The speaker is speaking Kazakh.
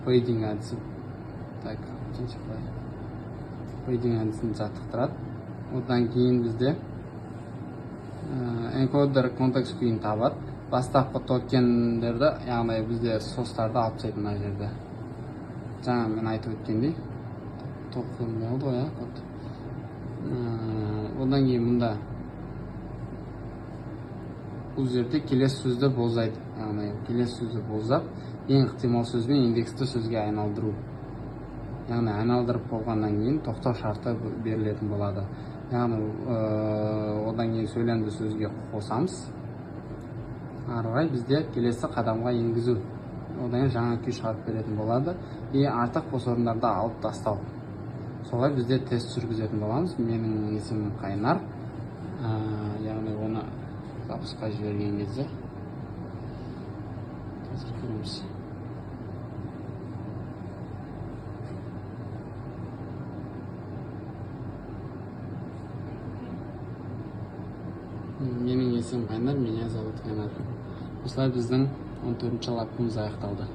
Padding әдісі. Так, padding әдісін жаттықтырады. Одан кейін бізде encoder контекст күйін табады. Бастапқы токендерді, яғни бізде состарды алып тастайды мына жерде. Жаңа мен айтып өткендей. Токен болды ғой, одан кейін мұнда бұл жерде келесі сөзді болжайды. Яғни келесі сөзді болжап, ең ықтимал сөз бен индексті сөзге айналдыру. Яғни айналдырып болғаннан кейін тоқтау шарты берілетін болады. Яғни одан кейін сөйлемді сөзге қосамыз. Ары қарай бізде келесі қадамға енгізу. Одан кейін жаңа күй шығарып беретін болады. Артық бос орындарды алып тастау. Солай бізде тест жүргізетін боламыз. Менің есімім Қайнар. Яғни оны запусқа жіберген кезде қазір көреміз. Менің есімім Қайнар, меня зовут Қайнар. Осылай біздің 14-ші лапымыз аяқталды.